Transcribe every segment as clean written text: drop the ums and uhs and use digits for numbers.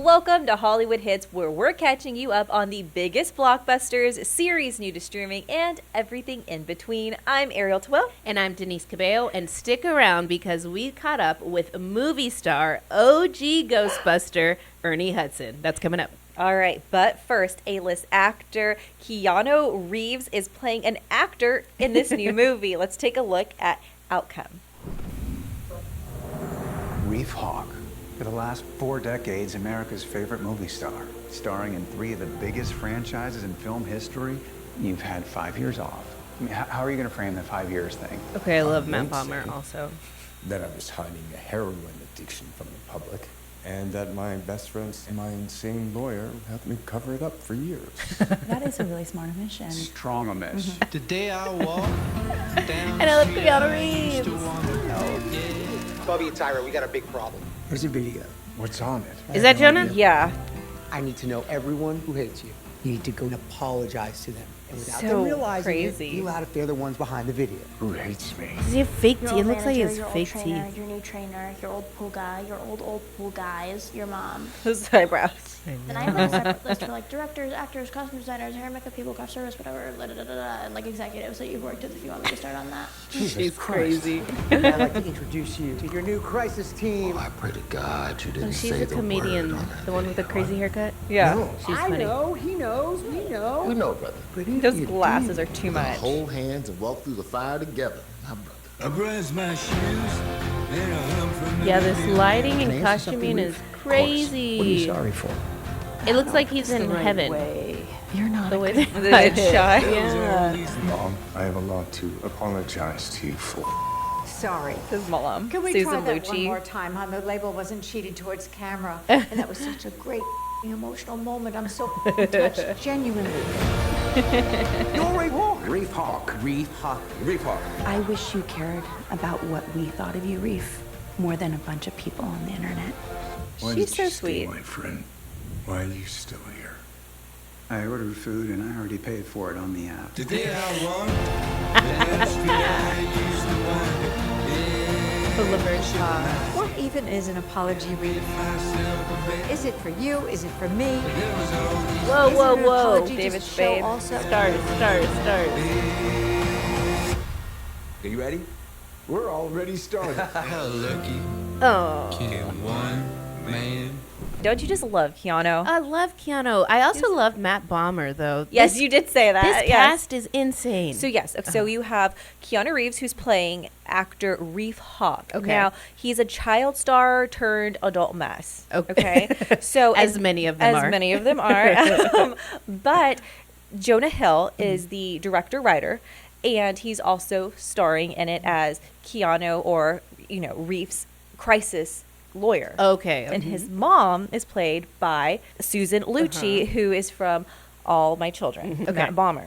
Welcome to Hollywood Hits, where we're catching you up on the biggest blockbusters, series new to streaming, and everything in between. I'm Ariel Twill. And I'm Denise Cabello, and stick around because we caught up with movie star, OG Ghostbuster, Ernie Hudson. That's coming up. All right, but first, A-list actor Keanu Reeves is playing an actor in this new movie. Let's take a look at Outcome. Reef Hawk. For the last 4 decades, America's favorite movie star. Starring in 3 of the biggest franchises in film history. You've had 5 years off. I mean, how are you going to frame the 5 years thing? Okay, I love Matt Bomber also. That I was hiding a heroin addiction from the public. And that my best friend's my insane lawyer helped me cover it up for years. That is a really smart omission. Strong amiss. Today I walk down And I love Keanu Reeves. Bubby and Tyra, we got a big problem. There's a video. What's on it? Is that Jonah? Yeah. I need to know everyone who hates you. You need to go and apologize to them. And without So them realizing crazy. it, you out if they're the ones behind the video. Who hates me? Does he have fake teeth? Your It old looks like he has manager, your old fake trainer, teeth. your new trainer, your old pool guy, your old pool guys, your mom. Those eyebrows. And I have like a separate list for like directors, actors, costume designers, hair, makeup people, craft service, whatever, and like executives that you've worked with if you want me to start on that. She's crazy. And I'd like to introduce you to your new crisis team. I pray to God you didn't Oh, she's say a the comedian, word on that the one with the video, crazy haircut. Yeah. No, She's I funny. know, he knows, we know. We know, brother. But if Those you glasses do, are too We're gonna much. hold hands and walk through the fire together. Now, brother. I brush my shoes and I hum from Yeah, this lighting Can I and answer something, costuming is Reef? Of course. crazy. What are you sorry for? It looks like he's in heaven. You're not The a way good they The light it. shot. Yeah. Mom, I have a lot to apologize to you for. Sorry. His mom, Can we Susan try that one Lucci. more time, hon? The label wasn't cheated towards camera. And that was such a great emotional moment. I'm so touched, genuinely. You're Reef Hawk. Reef Hawk. Reef Hawk. Reef Hawk. I wish you cared about what we thought of you, Reef, more than a bunch of people on the internet. Why She's did so you stay, sweet. my friend? Why are you still here? I ordered food and I already paid for it on the app. Today I walk down street I used to wind The Laverne Shaw. What even is an apology, Reef? myself a bit. Is it for you? Is it for me? There was all these Whoa, Is whoa, it an whoa. apology David just to show Spade. also? Stars. Are you ready? We're already started. how lucky Oh. can one man. Don't you just love Keanu? I love Keanu. I also love Matt Bomber, though. Yes, This- you did say that. This yes. cast is insane. So yes, so you have Keanu Reeves, who's playing actor Reef Hawk. Okay. Now he's a child star turned adult mess. Okay. So As many of them as are. many of them are. But Jonah Hill is the director writer, and he's also starring in it as Keanu, or Reef's crisis lawyer. Okay. And his mom is played by Susan Lucci, who is from All My Children, Okay. Matt Bomber,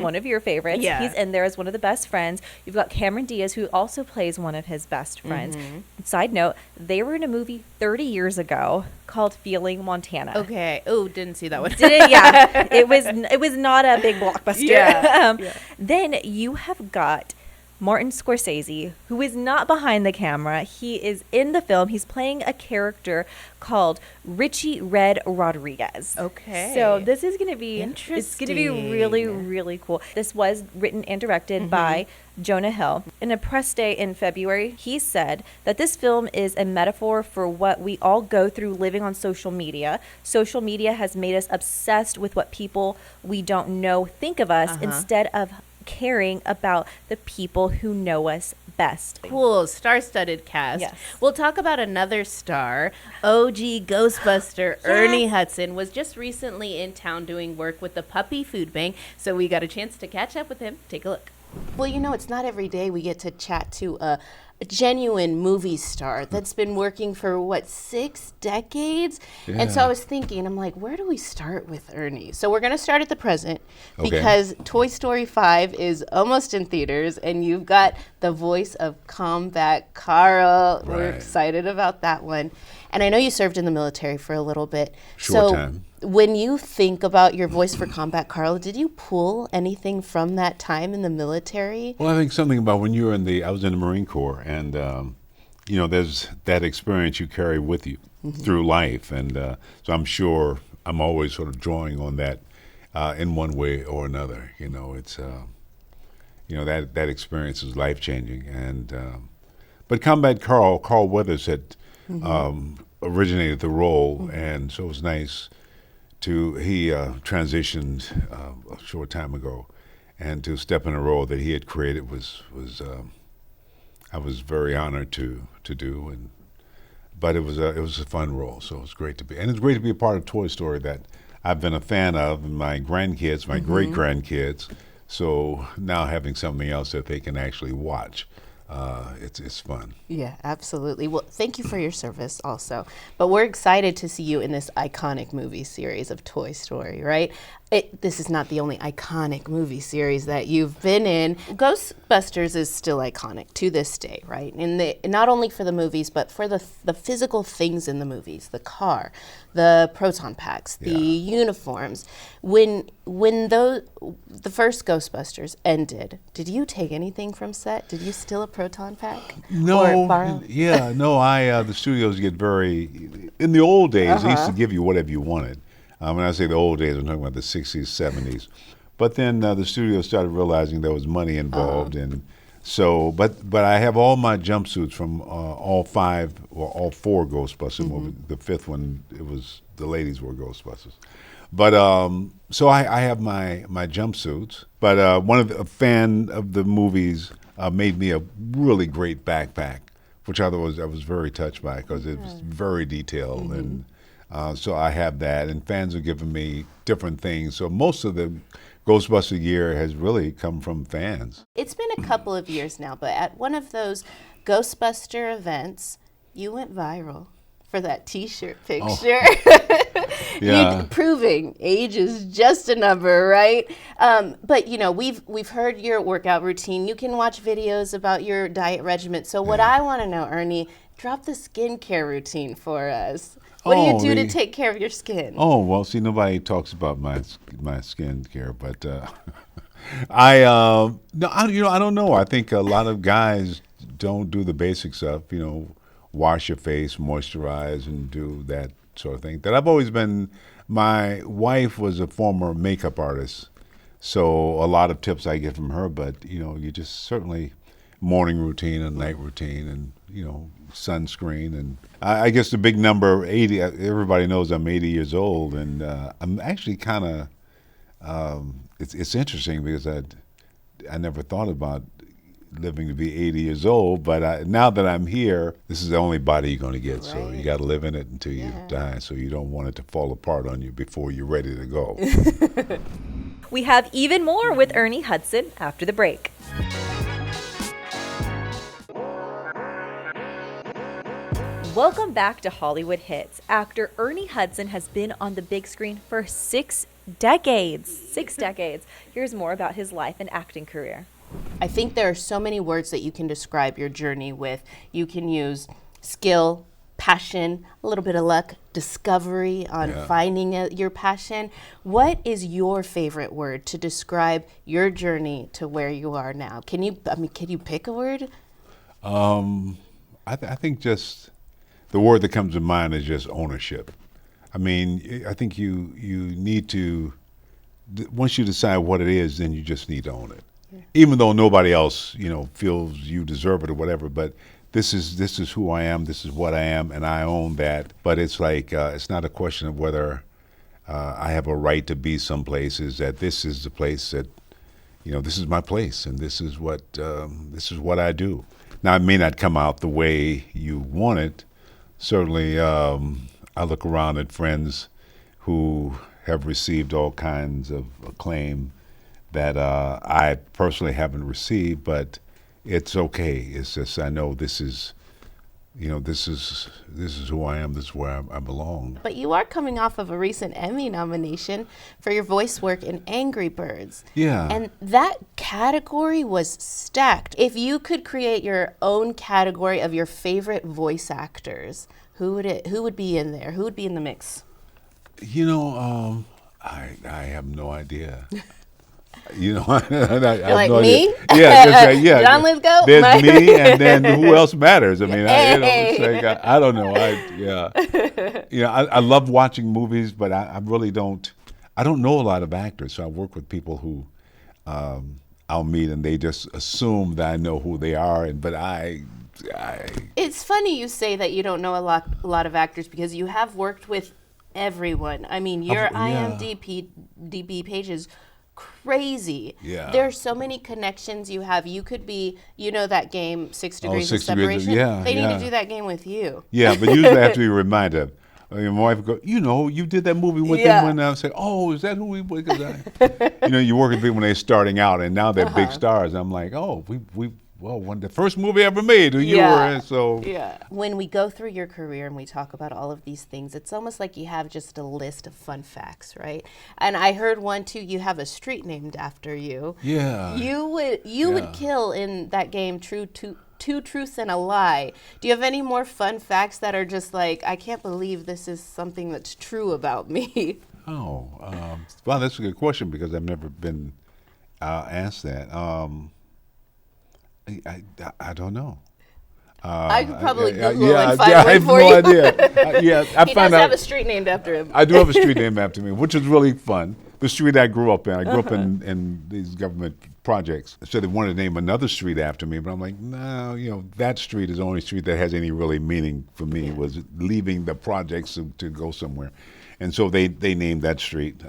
one of your favorites. Yeah. He's in there as one of the best friends. You've got Cameron Diaz, who also plays one of his best friends. Side note, they were in a movie 30 years ago called Feeling Montana. Okay. Oh, didn't see that one. Did it? Yeah. It was not a big blockbuster. Yeah. Then you have got Martin Scorsese, who is not behind the camera. He is in the film. He's playing a character called Richie Red Rodriguez. Okay. So this is going to be It's going to be really, Interesting. really cool. This was written and directed by Jonah Hill. In a press day in February, he said that this film is a metaphor for what we all go through living on social media. Social media has made us obsessed with what people we don't know think of us instead of caring about the people who know us best. Cool, star-studded cast. Yes. We'll talk about another star. OG Ghostbuster Ernie Hudson was just recently in town doing work with the Puppy Food Bank, so we got a chance to catch up with him. Take a look. Well, it's not every day we get to chat to a genuine movie star that's been working for 6 decades. And so I was thinking, I'm like, where do we start with Ernie? So we're going to start at the present because Toy Story 5 is almost in theaters, and you've got the voice of Combat Carl. We're excited about that one. And I know you served in the military for a little bit. Short time. When you think about your voice for Combat Carl, did you pull anything from that time in the military? Well, I think something about when you were I was in the Marine Corps, and there's that experience you carry with you through life, and so I'm sure I'm always sort of drawing on that in one way or another. It's that experience is life changing, and but Combat Carl Weathers had originated the role, and so it was nice he transitioned a short time ago, and to step in a role that he had created was I was very honored to do, but it was a fun role, so it was great to be, and it's great to be a part of Toy Story that I've been a fan of, and my grandkids, my great grandkids. So now having something else that they can actually watch, it's fun. Yeah, absolutely. Well, thank you for your service also. But we're excited to see you in this iconic movie series of Toy Story, right? This is not the only iconic movie series that you've been in. Ghostbusters is still iconic to this day, right? And not only for the movies, but for the physical things in the movies, the car, the proton packs, the uniforms. When the first Ghostbusters ended, did you take anything from set? Did you steal a proton pack? No, Or borrow? the studios get in the old days, they used to give you whatever you wanted. When I say the old days, I'm talking about the 60s, 70s. But then the studio started realizing there was money involved, and so. But I have all my jumpsuits from all four Ghostbusters movies. The fifth one, the ladies were Ghostbusters. But so I have my jumpsuits. But a fan of the movies made me a really great backpack, which I was very touched by because it was very detailed and. So I have that, and fans have given me different things. So most of the Ghostbuster gear has really come from fans. It's been a couple of years now, but at one of those Ghostbuster events, you went viral for that T-shirt picture. Yeah. Proving age is just a number, right? But we've heard your workout routine. You can watch videos about your diet regimen. So what I want to know, Ernie, drop the skincare routine for us. What do you do to take care of your skin? Oh, well, see, nobody talks about my skin care, but I don't know. I think a lot of guys don't do the basic stuff, wash your face, moisturize, and do that sort of thing. That I've always been. My wife was a former makeup artist, so a lot of tips I get from her, but, you just certainly morning routine and night routine and, sunscreen. And I guess the big number, 80, everybody knows I'm 80 years old, and I'm actually kind of, it's interesting because I never thought about living to be 80 years old, but now that I'm here, this is the only body you're going to get, so you got to live in it until you die, so you don't want it to fall apart on you before you're ready to go. We have even more with Ernie Hudson after the break. Welcome back to Hollywood Hits. Actor Ernie Hudson has been on the big screen for 6 decades. 6 decades. Here's more about his life and acting career. I think there are so many words that you can describe your journey with. You can use skill, passion, a little bit of luck, discovery on finding your passion. What is your favorite word to describe your journey to where you are now? Can you pick a word? I think just the word that comes to mind is just ownership. I mean, I think you need to, once you decide what it is, then you just need to own it. Yeah. Even though nobody else, feels you deserve it or whatever, but this is who I am, this is what I am, and I own that. But it's like, it's not a question of whether I have a right to be someplace, is that this is the place that, this is my place, and this is what I do. Now, it may not come out the way you want it. Certainly, I look around at friends who have received all kinds of acclaim that I personally haven't received, but it's okay. It's just I know this is who I am. This is where I belong. But you are coming off of a recent Emmy nomination for your voice work in Angry Birds. Yeah. And that category was stacked. If you could create your own category of your favorite voice actors, who would be in there? Who would be in the mix? I have no idea. You know, I have like no me? idea. Yeah, just like, yeah. John Lithgow? There's me, and then who else matters? I mean, it's Hey. like, I don't know. I love watching movies, but I really don't. I don't know a lot of actors, so I work with people who I'll meet, and they just assume that I know who they are, but I. It's funny you say that you don't know a lot of actors because you have worked with everyone. I mean, your IMDb page is crazy. Yeah. There's so many connections you have. You could be, that game, 6 Degrees of 6 Degrees, Separation. They need to do that game with you. Yeah, but usually I have to be reminded. My wife would go, you did that movie with them when I say, oh, is that who we? Because you work with people when they're starting out, and now they're big stars. I'm like, oh, when the first movie I ever made, who you were in, so. Yeah. When we go through your career and we talk about all of these things, it's almost like you have just a list of fun facts, right? And I heard one too. You have a street named after you. Yeah. You would kill in that game. Two truths and a lie. Do you have any more fun facts that are just like, I can't believe this is something that's true about me? Oh, well, that's a good question because I've never been asked that. I don't know. I could probably Google and find one for you. I have no idea. He does have a street named after him. I do have a street named after me, which is really fun. The street I grew up in. I grew up in these government projects. So they wanted to name another street after me, but I'm like, no, that street is the only street that has any really meaning for me, was leaving the projects to go somewhere. And so they named that street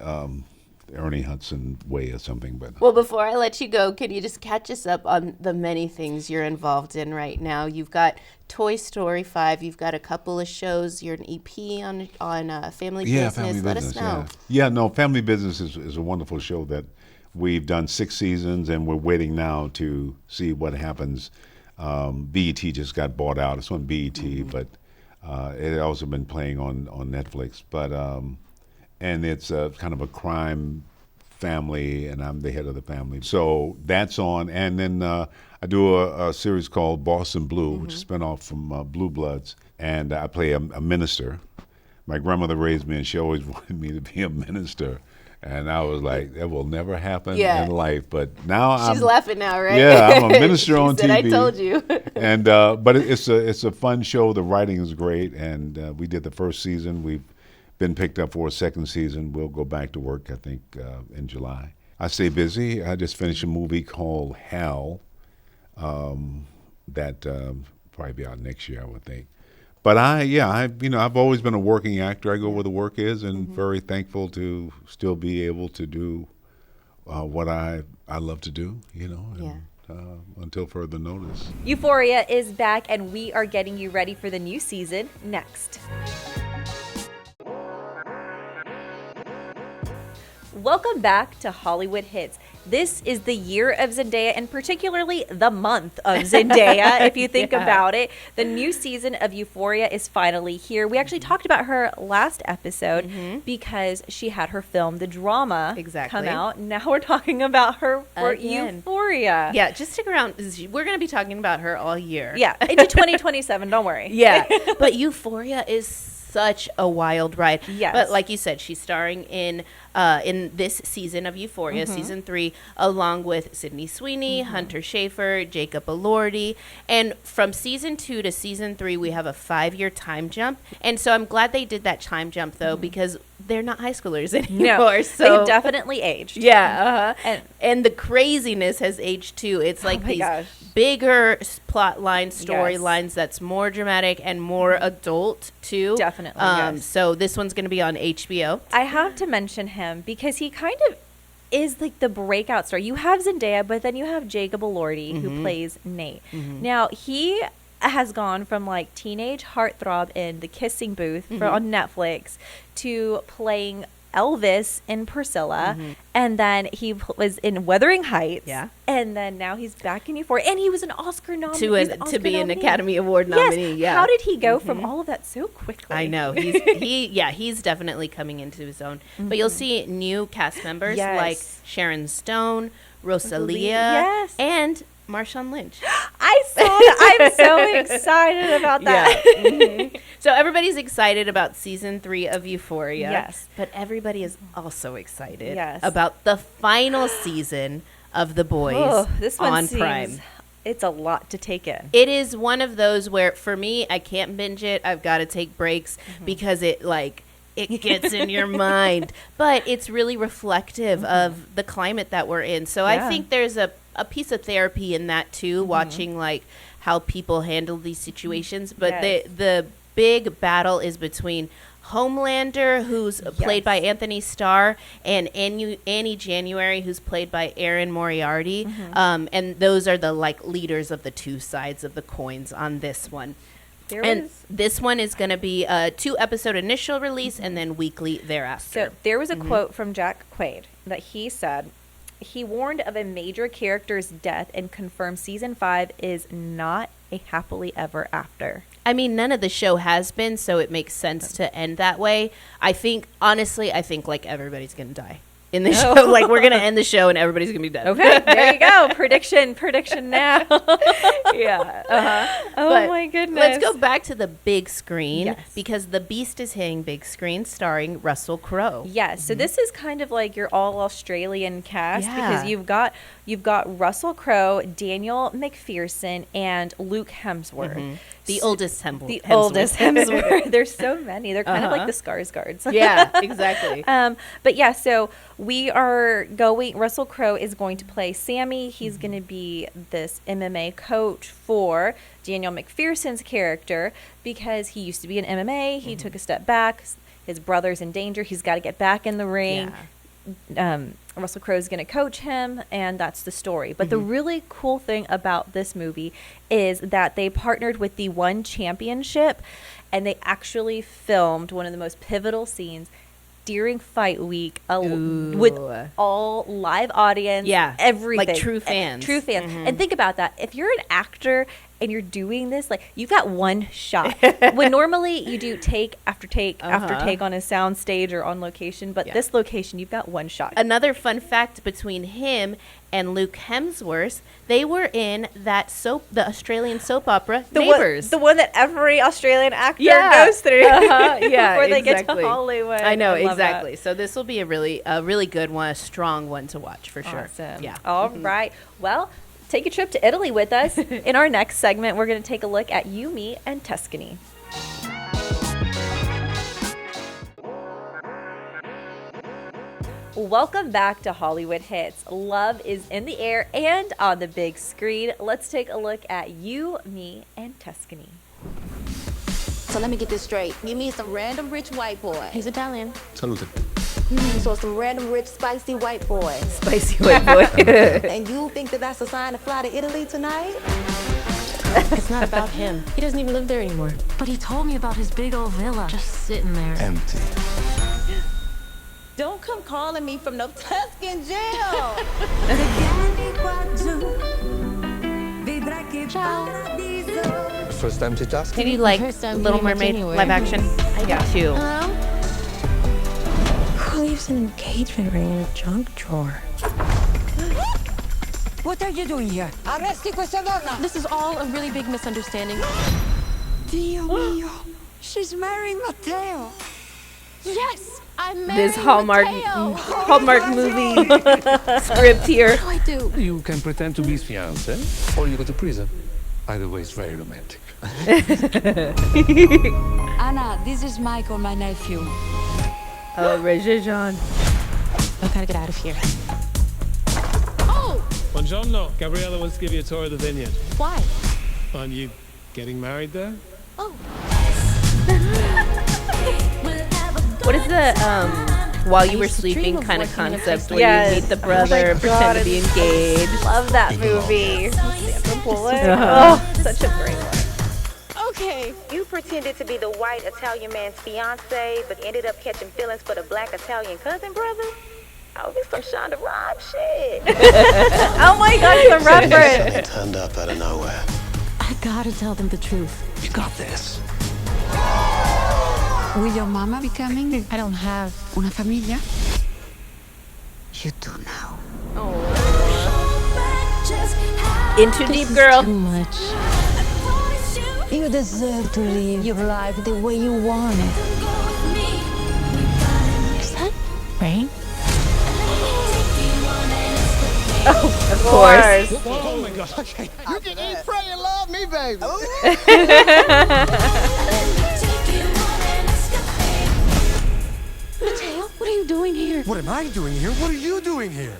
Ernie Hudson Way or something. But well, before I let you go, can you just catch us up on the many things you're involved in right now? You've got Toy Story 5. You've got a couple of shows. You're an EP on Family Business. Family let Business, us know. Yeah, Family Business is a wonderful show that we've done 6 seasons, and we're waiting now to see what happens. BET just got bought out. It's on BET, but it had also been playing on Netflix. But and it's kind of a crime family, and I'm the head of the family. So that's on. And then I do a series called Boston Blue, which is a spinoff from Blue Bloods. And I play a minister. My grandmother raised me, and she always wanted me to be a minister. And I was like, that will never happen in life. But now She's laughing now, right? Yeah, I'm a minister on said, TV. I told you. And but it's a fun show. The writing is great, and we did the first season. We've been picked up for a second season. We'll go back to work, I think, in July. I stay busy. I just finished a movie called Hell that probably be out next year, I would think. But I've always been a working actor. I go where the work is, and very thankful to still be able to do what I love to do, until further notice. Euphoria is back, and we are getting you ready for the new season next. Welcome back to Hollywood Hits. This is the year of Zendaya, and particularly the month of Zendaya, if you think about it. The new season of Euphoria is finally here. We actually talked about her last episode because she had her film, The Drama, come out. Now we're talking about her for Euphoria. Yeah, just stick around. We're going to be talking about her all year. Yeah, into 2027, don't worry. Yeah, but Euphoria is such a wild ride. Yes. But like you said, she's starring in this season of Euphoria, season 3, along with Sydney Sweeney, Hunter Schafer, Jacob Elordi. And from season 2 to season 3, we have a 5-year time jump. And so I'm glad they did that time jump, though, because they're not high schoolers anymore. No, so they've definitely aged. Yeah. And the craziness has aged, too. It's like these bigger plot line, storylines that's more dramatic and more adult, too. Definitely, So this one's going to be on HBO. I have to mention him because he kind of is like the breakout star. You have Zendaya, but then you have Jacob Elordi, who plays Nate. Now, he has gone from like teenage heartthrob in The Kissing Booth on Netflix to playing Elvis in Priscilla, and then he was in Wuthering Heights, and then now he's back in Euphoria, and he was an Oscar nominee to be an Academy Award nominee. Yes. How did he go from all of that so quickly? I know he's definitely coming into his own. But you'll see new cast members like Sharon Stone, Rosalia, and Marshawn Lynch. I I saw that. I'm so excited about that. Yeah. Mhm. So everybody's excited about season 3 of Euphoria. Yes. But everybody is also excited Yes. about the final season of The Boys Oh, this one on seems, Prime. It's a lot to take in. It is one of those where, for me, I can't binge it. I've got to take breaks because it gets in your mind. But it's really reflective of the climate that we're in. So I think there's a piece of therapy in that too, watching like how people handle these situations. But the big battle is between Homelander, who's played by Anthony Starr, and Annie January, who's played by Erin Moriarty. And those are the like leaders of the two sides of the coins on this one. This one is going to be a 2-episode initial release and then weekly thereafter. So there was a quote from Jack Quaid that he said, he warned of a major character's death and confirmed season 5 is not a happily ever after. I mean, none of the show has been, so it makes sense to end that way. Honestly, I think like everybody's going to die in the show. Like we're going to end the show and everybody's going to be dead. Okay, there you go. Prediction now. Oh my goodness. Let's go back to the big screen because The Beast is hitting big screen starring Russell Crowe. Yes, so this is kind of like your all Australian cast because you've got Russell Crowe, Daniel McPherson, and Luke Hemsworth. The oldest Hemsworth. The oldest Hemsworth. There's so many. They're kind of like the Skarsgårds. Yeah, exactly. But yeah, so we are going, Russell Crowe is going to play Sammy. He's going to be this MMA coach for Daniel McPherson's character because he used to be in MMA. He took a step back. His brother's in danger. He's got to get back in the ring. Russell Crowe is going to coach him, and that's the story. But the really cool thing about this movie is that they partnered with the One Championship, and they actually filmed one of the most pivotal scenes during fight week with all live audience, everything. Like true fans. True fans. And think about that. If you're an actor and you're doing this, like, you've got one shot. When normally you do take after take after take on a sound stage or on location, but this location, you've got one shot. Another fun fact between him and Luke Hemsworth, they were in that the Australian soap opera, Neighbours. The one that every Australian actor goes through before they get to Hollywood. I know, exactly. So this will be a really good one, a strong one to watch for sure. Awesome. Yeah. All right. Well, take a trip to Italy with us. In our next segment, we're going to take a look at You, Me, and Tuscany. Welcome back to Hollywood Hits. Love is in the air and on the big screen. Let's take a look at You, Me, and Tuscany. So let me get this straight. You mean some random rich white boy? He's Italian. Salute. So some random rich spicy white boy. Spicy white boy. And you think that that's a sign to fly to Italy tonight? It's not about him. He doesn't even live there anymore. But he told me about his big old villa. Just sitting there. Empty. Don't come calling me from no Tuscan jail. First time to Tuscany? Did you like First time Little meeting Mermaid anywhere. live action? I got too. Hello? Who leaves an engagement ring in a junk drawer? What are you doing here? Arresti questa donna! This is all a really big misunderstanding. Dio mio! She's marrying Matteo! Yes! I'm marrying This Hallmark movie script here. What do I do? You can pretend to be his fiancé, or you go to prison. Either way, it's very romantic. Anna, this is Michael, my nephew. Oh, Regé-Jean. I gotta get out of here. Buongiorno. Gabriella wants to give you a tour of the vineyard. Why? Aren't you getting married there? Oh. What is the while you were sleeping kind of concept where you meet the brother, pretend to be engaged? Love that movie. Sandra Bullock. Oh, such a great one. Okay, you pretended to be the white Italian man's fiance, but ended up catching feelings for the black Italian cousin brother? Oh, this some Shonda Rhimes shit. Oh my God, the reference. Turned up out of nowhere. I gotta tell them the truth. You got this. Will your mama be coming? I don't have Una familia? You do now. In too deep, girl. Too much. You deserve to live your life the way you want it. Is that rain? Oh, of course. Oh my gosh. You can eat, pray, and love me, baby. Mateo, what are you doing here? What am I doing here? What are you doing here?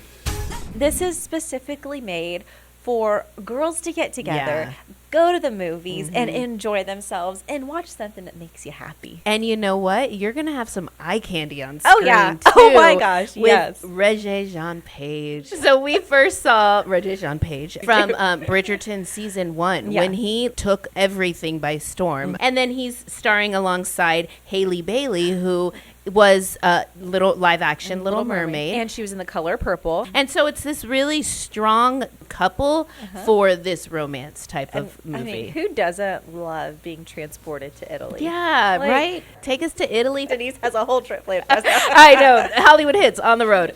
This is specifically made for girls to get together, Yeah. go to the movies, and enjoy themselves and watch something that makes you happy. And you know what? You're going to have some eye candy on Oh, screen, yeah. too. Oh, my gosh, with yes. Regé-Jean Page. So we first saw Regé-Jean Page from Bridgerton season 1 Yeah. when he took everything by storm. And then he's starring alongside Hailey Bailey, who was little live action Little Mermaid. And she was in The Color Purple. And so it's this really strong couple for this romance type of movie. I mean, who doesn't love being transported to Italy? Yeah, Like, right? Take us to Italy. Denise has a whole trip planned. I I know. Hollywood Hits on the road.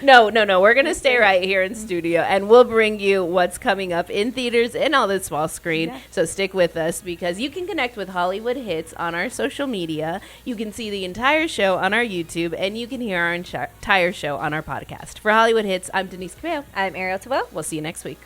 No. We're going to stay right here in studio, and we'll bring you what's coming up in theaters and on the small screen. Yeah. So stick with us, because you can connect with Hollywood Hits on our social media. You can see the entire show on our YouTube, and you can hear our entire show on our podcast. For Hollywood Hits, I'm Denise Cabello. I'm Ariel Tawell. We'll see you next week.